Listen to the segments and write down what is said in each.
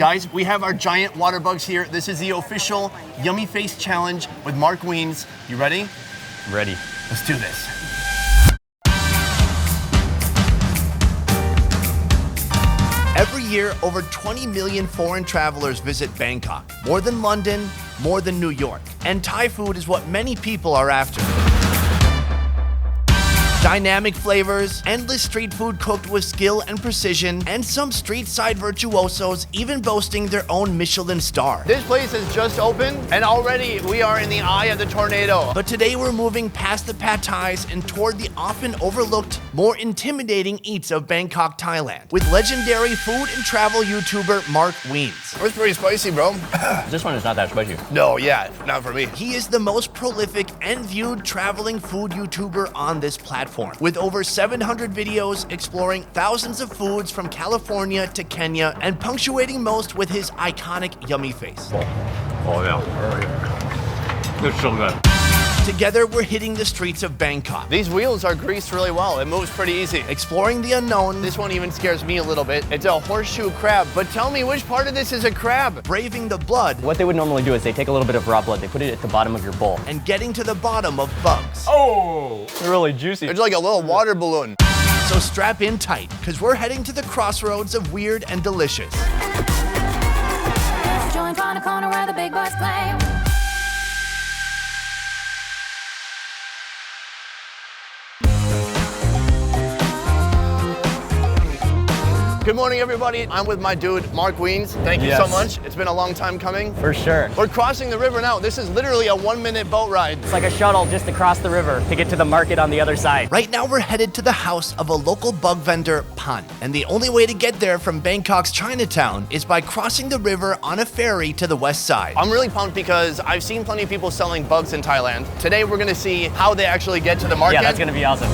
Guys, we have our giant water bugs here. This is the official Yummy Face Challenge with Mark Wiens. You ready? Ready. Let's do this. Every year, over 20 million foreign travelers visit Bangkok. More than London, more than New York. And Thai food is what many people are after. Dynamic flavors, endless street food cooked with skill and precision, and some street side virtuosos even boasting their own Michelin star. This place has just opened, and already we are in the eye of the tornado. But today we're moving past the pad thais and toward the often overlooked, more intimidating eats of Bangkok, Thailand, with legendary food and travel YouTuber Mark Wiens. It's pretty spicy, bro. This one is not that spicy. No, yeah, not for me. He is the most prolific and viewed traveling food YouTuber on this platform, with over 700 videos exploring thousands of foods from California to Kenya and punctuating most with his iconic yummy face. Oh yeah. It's so good. Together, we're hitting the streets of Bangkok, These wheels are greased really well. It moves pretty easy. exploring the unknown, This one even scares me a little bit. It's a horseshoe crab, but tell me which part of this is a crab? braving the blood, What they would normally do is they take a little bit of raw blood, they put it at the bottom of your bowl. and getting to the bottom of bugs. Oh, they're really juicy. It's like a little water balloon. So strap in tight, because we're heading to the crossroads of weird and delicious. Join on a corner where the big boys play. Good morning, everybody. I'm with my dude, Mark Wiens. Thank you so Yes. much. It's been a long time coming. For sure. We're crossing the river now. This is literally a 1-minute boat ride. It's like a shuttle just across the river to get to the market on the other side. Right now, we're headed to the house of a local bug vendor, Pan. And the only way to get there from Bangkok's Chinatown is by crossing the river on a ferry to the west side. I'm really pumped because I've seen plenty of people selling bugs in Thailand. Today, we're gonna see how they actually get to the market. Yeah, that's gonna be awesome.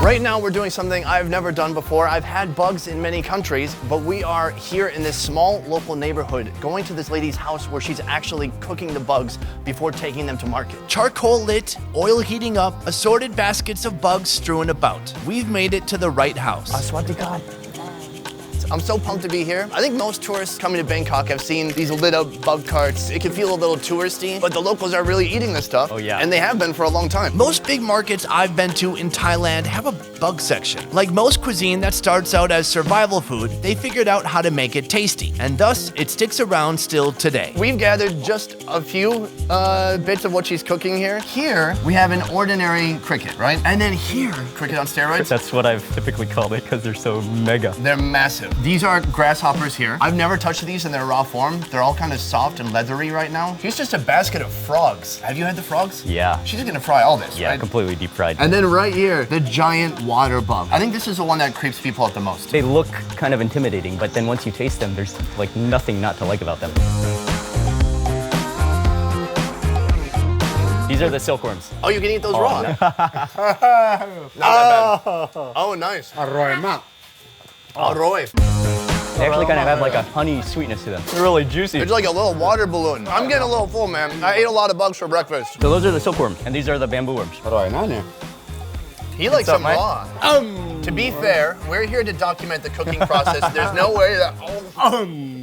Right now, we're doing something I've never done before. I've had bugs in many countries, but we are here in this small local neighborhood, going to this lady's house where she's actually cooking the bugs before taking them to market. Charcoal lit, oil heating up, assorted baskets of bugs strewn about. We've made it to the right house. Swadika. I'm so pumped to be here. I think most tourists coming to Bangkok have seen these lit up bug carts. It can feel a little touristy, but the locals are really eating this stuff. Oh, yeah. And they have been for a long time. Most big markets I've been to in Thailand have a bug section. Like most cuisine that starts out as survival food, they figured out how to make it tasty, and thus it sticks around still today. We've gathered just a few bits of what she's cooking here. Here, we have an ordinary cricket, right? And then here, cricket on steroids. That's what I've typically called it because they're so mega. They're massive. These are grasshoppers here. I've never touched these in their raw form. They're all kind of soft and leathery right now. Here's just a basket of frogs. Have you had the frogs? Yeah. She's just gonna fry all this, Yeah, right? completely deep fried. And then right here, the giant water bug. I think this is the one that creeps people out the most. They look kind of intimidating, but then once you taste them, there's like nothing not to like about them. These are the silkworms. Oh, you can eat those raw? no. Not that bad. Oh, nice. อร่อยมาก Aroy. They actually kind of have like a honey sweetness to them. They're really juicy. It's like a little water balloon. I'm getting a little full, man. I ate a lot of bugs for breakfast. So those are the silkworms, and these are the bamboo worms. อร่อยนะเนี่ย He likes up, them mate? raw. To be fair, we're here to document the cooking process. There's no way that.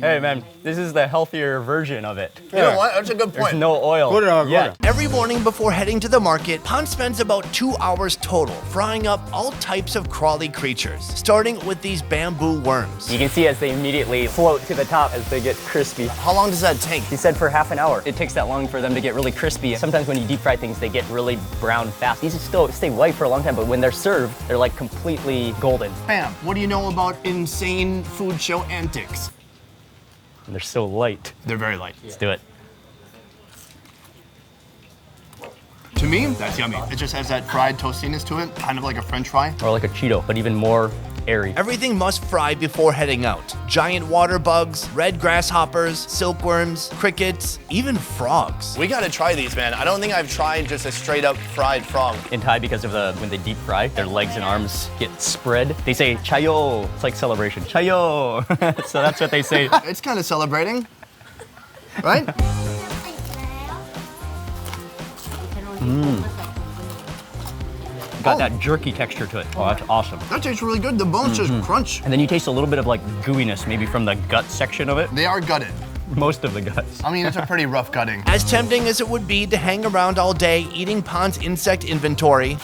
Hey man, this is the healthier version of it. You know what? That's a good There's point. no oil. Good, good. yet. Every morning before heading to the market, Pan spends about 2 hours total frying up all types of crawly creatures, starting with these bamboo worms. You can see as they immediately float to the top as they get crispy. How long does that take? He said for half an hour. It takes that long for them to get really crispy. Sometimes when you deep fry things, they get really brown fast. These still stay white for a long time, but when they're served, they're like completely golden. Bam. What do you know about insane food show antics? And they're so light. They're very light. Let's do it. To me, that's yummy. It just has that fried toastiness to it, kind of like a French fry. Or like a Cheeto, but even more airy. Everything must fry before heading out. Giant water bugs, red grasshoppers, silkworms, crickets, even frogs. We gotta try these, man. I don't think I've tried just a straight up fried frog. In Thai, because of when they deep fry, their legs and arms get spread. They say chayo. It's like celebration. Chayo. So that's what they say. It's kind of celebrating, right? Got that jerky texture to it. Oh, that's awesome. That tastes really good. The bones just crunch. And then you taste a little bit of like gooiness, maybe from the gut section of it. They are gutted. Most of the guts. I mean, it's a pretty rough gutting. As tempting as it would be to hang around all day eating Pon's insect inventory,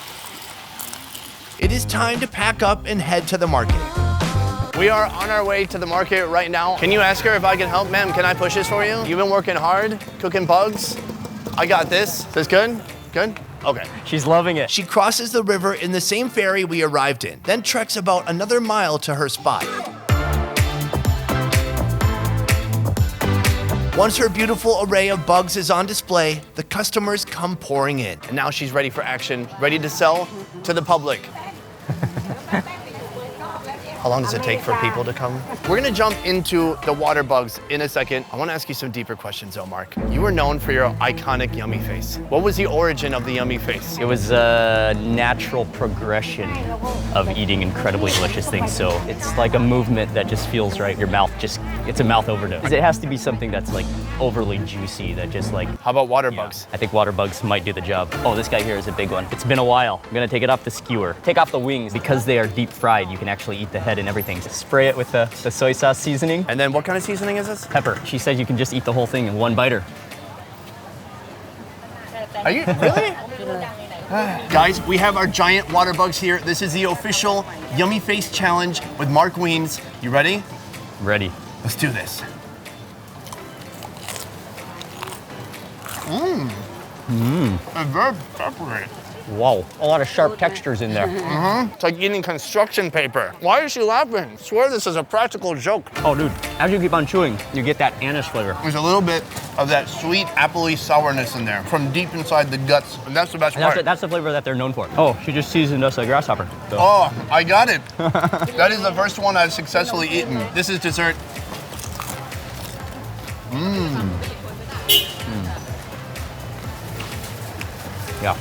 it is time to pack up and head to the market. We are on our way to the market right now. Can you ask her if I can help, ma'am? Can I push this for you? You've been working hard, cooking bugs. I got this. Is this good? Good? Okay. She's loving it. She crosses the river in the same ferry we arrived in, then treks about another mile to her spot. Once her beautiful array of bugs is on display, the customers come pouring in. And now she's ready for action, ready to sell to the public. How long does it take for people to come? We're gonna jump into the water bugs in a second. I wanna ask you some deeper questions though, Mark. You were known for your iconic yummy face. What was the origin of the yummy face? It was a natural progression of eating incredibly delicious things. So it's like a movement that just feels right. Your mouth just, it's a mouth overdose. It has to be something that's like overly juicy that just like. How about water bugs? I think water bugs might do the job. Oh, this guy here is a big one. It's been a while. I'm gonna take it off the skewer. Take off the wings. Because they are deep fried, you can actually eat the head and everything. Spray it with the soy sauce seasoning. And then what kind of seasoning is this? Pepper. She says you can just eat the whole thing in one biter. Are you, really? Guys, we have our giant water bugs here. This is the official Yummy Face Challenge with Mark Wiens. You ready? Ready. Let's do this. It's very peppery. Wow, a lot of sharp textures in there. It's like eating construction paper. Why is she laughing? I swear this is a practical joke. Oh, dude, as you keep on chewing, you get that anise flavor. There's a little bit of that sweet appley sourness in there from deep inside the guts, and that's the best part. That's the flavor that they're known for. Oh, she just seasoned us a grasshopper. So. Oh, I got it. That is the first one I've successfully eaten. This is dessert. Yeah.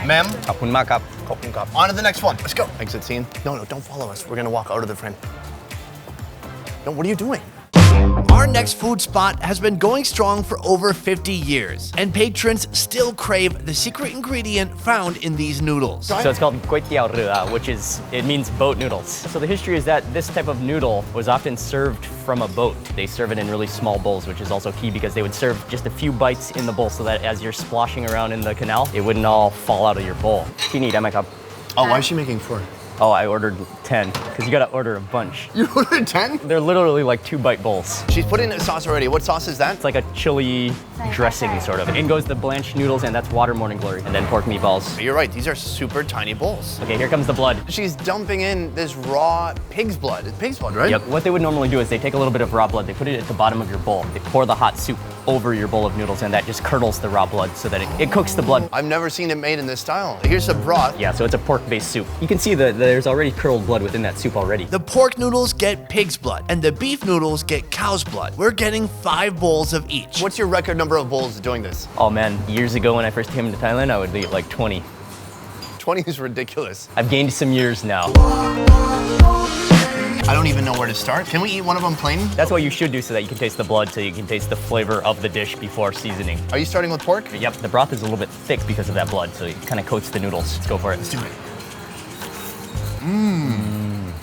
Ma'am, ขอบคุณมากครับ on to the next one. Let's go. Exit scene. No, don't follow us. We're gonna walk out of the frame. No, what are you doing? Our next food spot has been going strong for over 50 years, and patrons still crave the secret ingredient found in these noodles. So it's called Goi Tiao Rua, which it means boat noodles. So the history is that this type of noodle was often served from a boat. They serve it in really small bowls, which is also key because they would serve just a few bites in the bowl so that as you're splashing around in the canal, it wouldn't all fall out of your bowl. ที่นี่ได้ไหมครับ Oh, why is she making 4? Oh, I ordered 10 because you gotta order a bunch. You ordered 10? They're literally like 2-bite bowls. She's putting the sauce already. What sauce is that? It's like a chili dressing sort of. In goes the blanched noodles and that's water morning glory. And then pork meatballs. You're right, these are super tiny bowls. Okay, here comes the blood. She's dumping in this raw pig's blood. It's pig's blood, right? Yep. What they would normally do is they take a little bit of raw blood, they put it at the bottom of your bowl. They pour the hot soup over your bowl of noodles and that just curdles the raw blood so that it cooks the blood. I've never seen it made in this style. Here's the broth. Yeah, so it's a pork-based soup. You can see that there's already curdled blood within that soup already. The pork noodles get pig's blood, and the beef noodles get cow's blood. We're getting 5 bowls of each. What's your record number of bowls doing this? Oh man, years ago when I first came to Thailand, I would eat like 20. 20 is ridiculous. I've gained some years now. I don't even know where to start. Can we eat one of them plain? That's what you should do so that you can taste the blood, so you can taste the flavor of the dish before seasoning. Are you starting with pork? Yep, the broth is a little bit thick because of that blood, so it kind of coats the noodles. Let's go for it. Let's do it.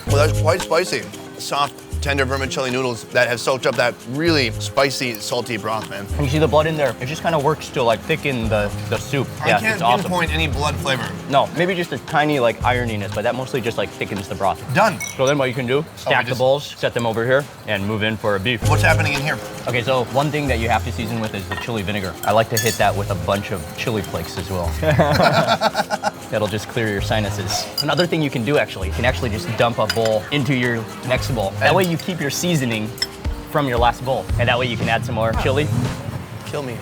Well, that's quite spicy. Soft, tender vermicelli noodles that have soaked up that really spicy, salty broth, man. And you see the blood in there? It just kind of works to like thicken the soup. I can't it's awesome. pinpoint any blood flavor. No, maybe just a tiny like ironiness, but that mostly just like thickens the broth. Done. So then what you can do, stack the just- bowls, set them over here, and move in for a beef. What's happening in here? Okay, so one thing that you have to season with is the chili vinegar. I like to hit that with a bunch of chili flakes as well. That'll just clear your sinuses. Another thing you can do actually, you can actually just dump a bowl into your next bowl. That way you keep your seasoning from your last bowl. And that way you can add some more chili. Kill me.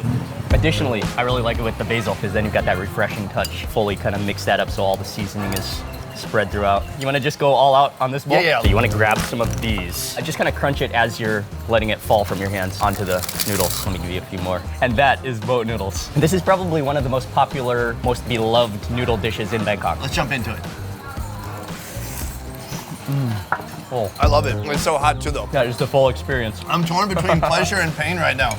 Additionally, I really like it with the basil because then you've got that refreshing touch. Fully kind of mix that up so all the seasoning is spread throughout. You want to just go all out on this bowl? Yeah. So you want to grab some of these. I just kind of crunch it as you're letting it fall from your hands onto the noodles. Let me give you a few more. And that is boat noodles. This is probably one of the most popular, most beloved noodle dishes in Bangkok. Let's jump into it. full. I love it. It's so hot too though. Yeah, just a full experience. I'm torn between pleasure and pain right now.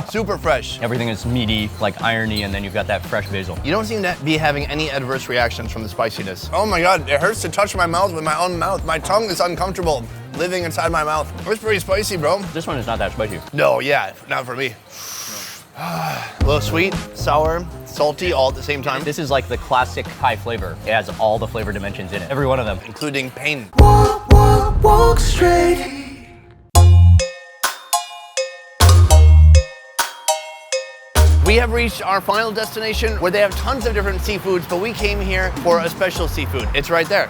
Super fresh. Everything is meaty, like irony, and then you've got that fresh basil. You don't seem to be having any adverse reactions from the spiciness. Oh my God, it hurts to touch my mouth with my own mouth. My tongue is uncomfortable living inside my mouth. It was pretty spicy, bro. This one is not that spicy. No, yeah, not for me. A little sweet, sour, salty, all at the same time. This is like the classic Thai flavor. It has all the flavor dimensions in it, every one of them. Including pain. Walk straight. We have reached our final destination where they have tons of different seafoods, but we came here for a special seafood. It's right there.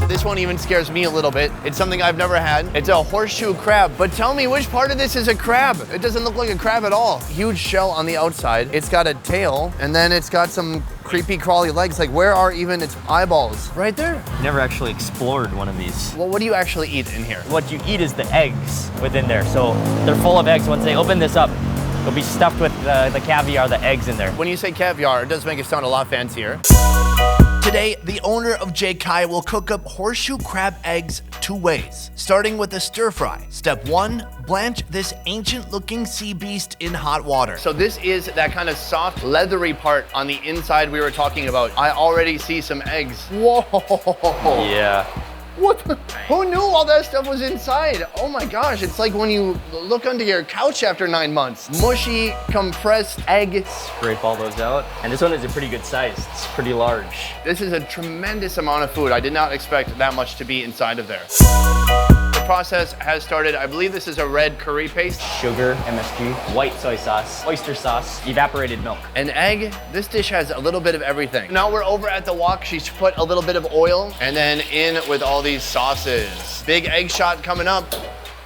This one even scares me a little bit. It's something I've never had. It's a horseshoe crab, but tell me which part of this is a crab? It doesn't look like a crab at all. Huge shell on the outside. It's got a tail, and then it's got some creepy crawly legs. Like, where are even its eyeballs? Right there. Never actually explored one of these. Well, what do you actually eat in here? What you eat is the eggs within there. So they're full of eggs. Once they open this up, it'll be stuffed with the caviar, the eggs in there. When you say caviar, it does make it sound a lot fancier. Today, the owner of J Kai will cook up horseshoe crab eggs 2 ways, starting with a stir fry. Step 1, blanch this ancient-looking sea beast in hot water. So this is that kind of soft, leathery part on the inside we were talking about. I already see some eggs. Whoa! Yeah. What the? Who knew all that stuff was inside? Oh my gosh, it's like when you look under your couch after 9 months. Mushy, compressed egg. Scrape all those out. And this one is a pretty good size. It's pretty large. This is a tremendous amount of food. I did not expect that much to be inside of there. The process has started. I believe this is a red curry paste. Sugar, MSG, white soy sauce, oyster sauce, evaporated milk. An egg. This dish has a little bit of everything. Now we're over at the wok. She's put a little bit of oil and then in with all these sauces. Big egg shot coming up.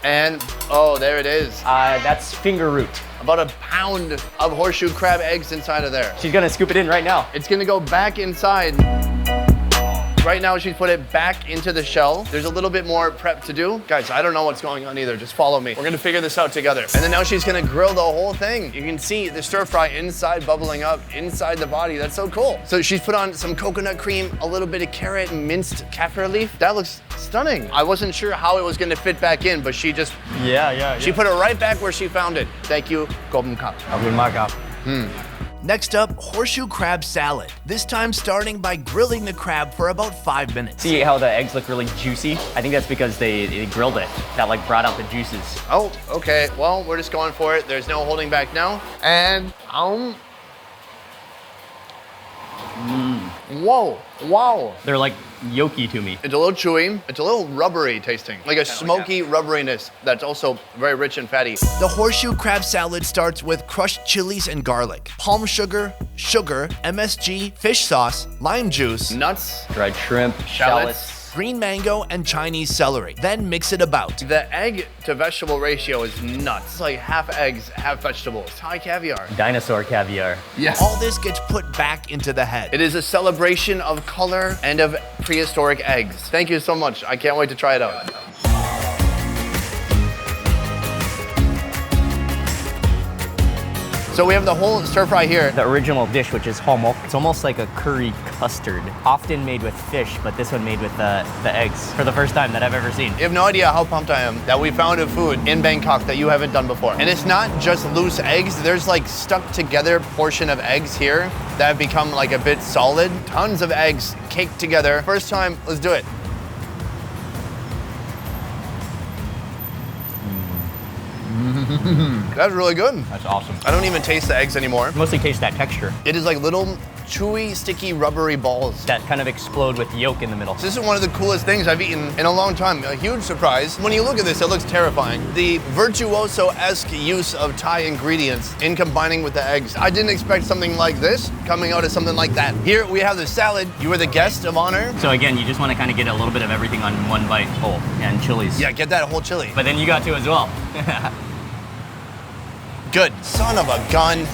And oh, there it is. That's finger root. About a pound of horseshoe crab eggs inside of there. She's gonna scoop it in right now. It's gonna go back inside. Right now, she's put it back into the shell. There's a little bit more prep to do. Guys, I don't know what's going on either. Just follow me. We're gonna figure this out together. And then now she's gonna grill the whole thing. You can see the stir fry inside bubbling up inside the body. That's so cool. So she's put on some coconut cream, a little bit of carrot, and minced kaffir leaf. That looks stunning. I wasn't sure how it was gonna fit back in, but she just, she put it right back where she found it. Thank you, Golden Cup. Next up, horseshoe crab salad. This time starting by grilling the crab for about 5 minutes. See how the eggs look really juicy? I think that's because they grilled it. That like brought out the juices. Oh, okay. Well, we're just going for it. There's no holding back now. And, whoa, wow. They're like yolky to me. It's a little chewy. It's a little rubbery tasting. Like a smoky rubberiness that's also very rich and fatty. The horseshoe crab salad starts with crushed chilies and garlic, palm sugar, MSG, fish sauce, lime juice, Nuts, Dried shrimp, shallots. green mango, and Chinese celery. Then mix it about. the egg to vegetable ratio is nuts. It's like half eggs, half vegetables. Thai caviar. Dinosaur caviar. Yes. All this gets put back into the head. It is a celebration of color and of prehistoric eggs. Thank you so much. I can't wait to try it out. So we have the whole stir fry here. The original dish, which is homok, it's almost like a curry custard, often made with fish, but this one made with the eggs for the first time that I've ever seen. You have no idea how pumped I am that we found a food in Bangkok that you haven't done before. And it's not just loose eggs. There's like stuck together portion of eggs here that have become like a bit solid. Tons of eggs caked together. First time, let's do it. That's really good. That's awesome. I don't even taste the eggs anymore. Mostly taste that texture. It is like little chewy, sticky, rubbery balls. That kind of explode with yolk in the middle. This is one of the coolest things I've eaten in a long time. A huge surprise. When you look at this, it looks terrifying. The virtuoso-esque use of Thai ingredients in combining with the eggs. I didn't expect something like this coming out of something like that. Here we have the salad. You were the guest of honor. So again, you just want to kind of get a little bit of everything on one bite. Oh, and chilies. Yeah, get that whole chili. But then you got to as well. Good. Son of a gun.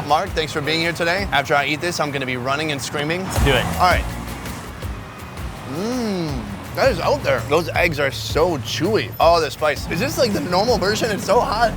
Mark, thanks for being here today. After I eat this, I'm gonna be running and screaming. Let's do it. All right. That is out there. Those eggs are so chewy. Oh, the spice. Is this like the normal version? It's so hot.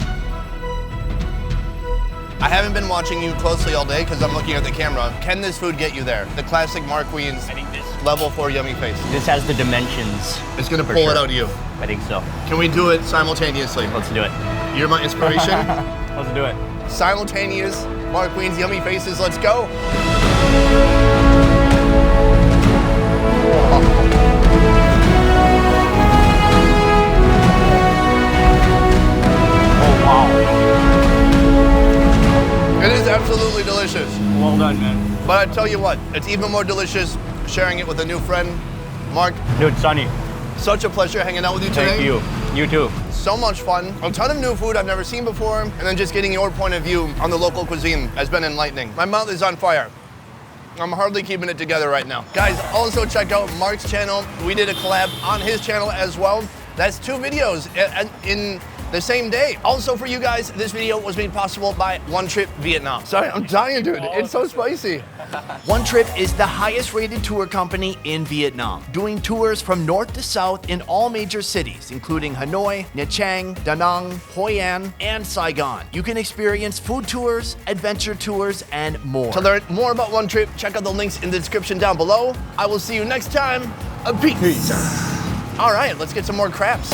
I haven't been watching you closely all day because I'm looking at the camera. Can this food get you there? The classic Mark Wiens. I think this level 4 yummy face. This has the dimensions. It's gonna for pull sure. it out of you. I think so. Can we do it simultaneously? Let's do it. You're my inspiration. Let's do it. Simultaneous Mark Wiens yummy faces. Let's go. Oh, wow. It is absolutely delicious. Well done, man. But I tell you what, it's even more delicious sharing it with a new friend. Mark, Dude, Sonny, such a pleasure hanging out with you today. thank you. You too. So much fun. A ton of new food I've never seen before, and then just getting your point of view on the local cuisine has been enlightening. My mouth is on fire. I'm hardly keeping it together right now. Guys, also check out Mark's channel. We did a collab on his channel as well. That's 2 videos in the same day. Also for you guys, this video was made possible by One Trip Vietnam. Sorry, I'm dying, dude. It's so spicy. One Trip is the highest rated tour company in Vietnam, doing tours from north to south in all major cities, including Hanoi, Nha Trang, Da Nang, Hoi An, and Saigon. You can experience food tours, adventure tours, and more. To learn more about One Trip, check out the links in the description down below. I will see you next time. Peace. All right, let's get some more crabs.